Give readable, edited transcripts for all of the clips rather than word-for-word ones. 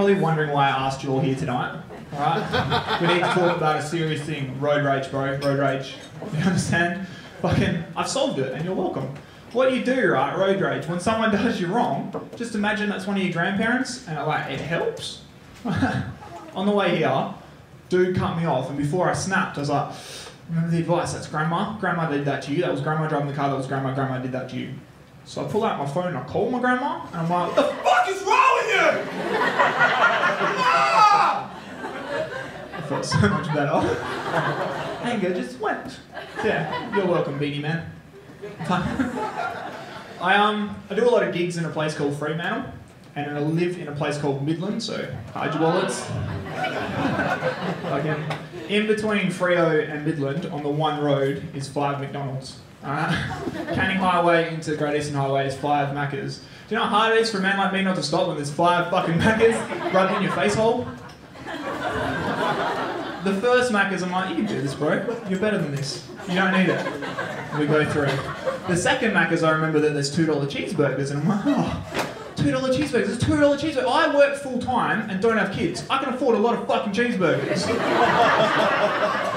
probably wondering why I asked you all here tonight. Alright? We need to talk about a serious thing. Road rage, bro. Road rage. You understand? Fucking, I've solved it, and you're welcome. What you do, right, road rage, when someone does you wrong, just imagine that's one of your grandparents, and it helps. On the way here, dude cut me off, and before I snapped, I was like, remember the advice, that's grandma. Grandma did that to you. That was grandma driving the car, that was grandma. Grandma did that to you. So I pull out my phone and I call my grandma, and I'm like, what the fuck is wrong with you? Ah! I felt so much better. Anger just went. Yeah, you're welcome, Beanie Man. I do a lot of gigs in a place called Fremantle, and I live in a place called Midland, so hide your wallets. In between Freo and Midland, on the one road, is 5 McDonald's. Canning Highway into Great Eastern Highway is 5 Maccas. Do you know how hard it is for a man like me not to stop when there's 5 fucking Maccas right in your face hole? The first Maccas, I'm like, you can do this, bro. You're better than this. You don't need it. We go through. The second Maccas, I remember that there's $2 cheeseburgers, and I'm like, oh, $2 cheeseburgers, it's $2 cheeseburgers. I work full time and don't have kids. I can afford a lot of fucking cheeseburgers.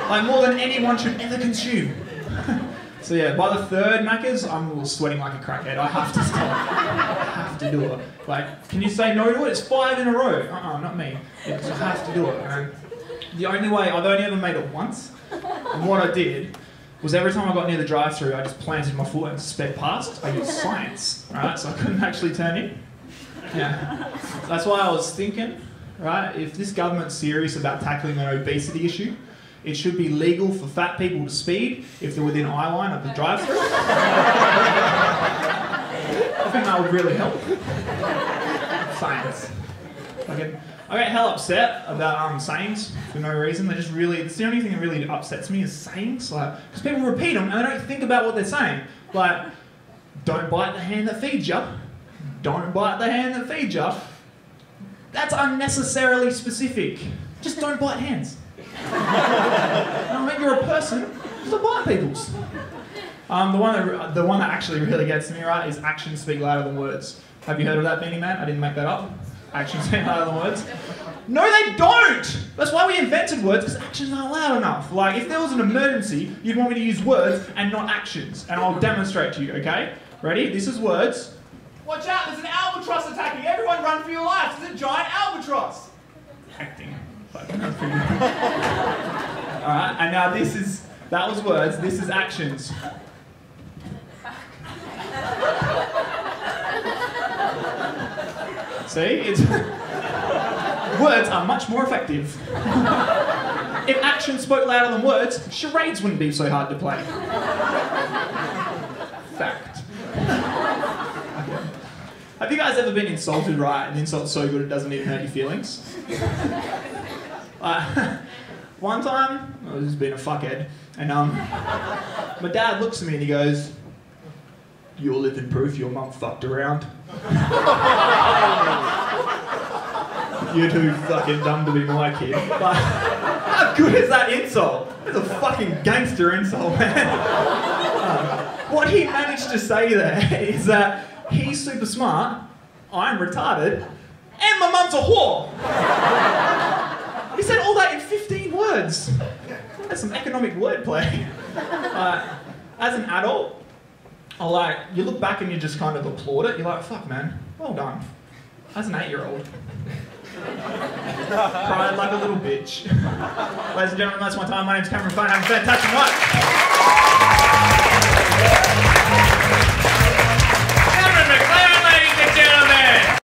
Like more than anyone should ever consume. So yeah, by the third Maccas, I'm sweating like a crackhead. I have to stop. I have to do it. Like, can you say no to it? It's 5 in a row. Not me. Yeah, I have to do it, man. The only way, I've only ever made it once, and what I did was every time I got near the drive-thru, I just planted my foot and sped past. I used science, right? So I couldn't actually turn in. Yeah. That's why I was thinking, right, if this government's serious about tackling an obesity issue, it should be legal for fat people to speed if they're within eye line of the drive-thru. I think that would really help. Science. I get hell upset about sayings for no reason. They just really, it's the only thing that really upsets me is sayings. Like, because people repeat them and they don't think about what they're saying. Like, don't bite the hand that feeds you. Don't bite the hand that feeds you. That's unnecessarily specific. Just don't bite hands. I mean, you're a person, just don't bite people's. The one that actually really gets to me, right, is actions speak louder than words. Have you heard of that, Beanie Man? I didn't make that up. Actions speak louder than words. No, they don't! That's why we invented words, because actions aren't loud enough. Like, if there was an emergency, you'd want me to use words and not actions. And I'll demonstrate to you, okay? Ready? This is words. Watch out, there's an albatross attacking. Everyone run for your lives. There's a giant albatross. Acting. Alright, and now that was words, this is actions. See, words are much more effective. If actions spoke louder than words, charades wouldn't be so hard to play. Fact. Okay. Have you guys ever been insulted, right? An insult's so good it doesn't even hurt your feelings? One time, I was just being a fuckhead, and my dad looks at me and he goes, "You're living proof your mum fucked around." You're too fucking dumb to be my kid. But how good is that insult? It's a fucking gangster insult, man. What he managed to say there is that he's super smart, I'm retarded, and my mum's a whore. He said all that in 15 words. That's some economic wordplay. As an adult, you look back and you just kind of applaud it. You're like, fuck man, well done. As an 8-year-old. Cried like a little bitch. Ladies and gentlemen, that's my time. My name's Cameron Fine. Have a fantastic night.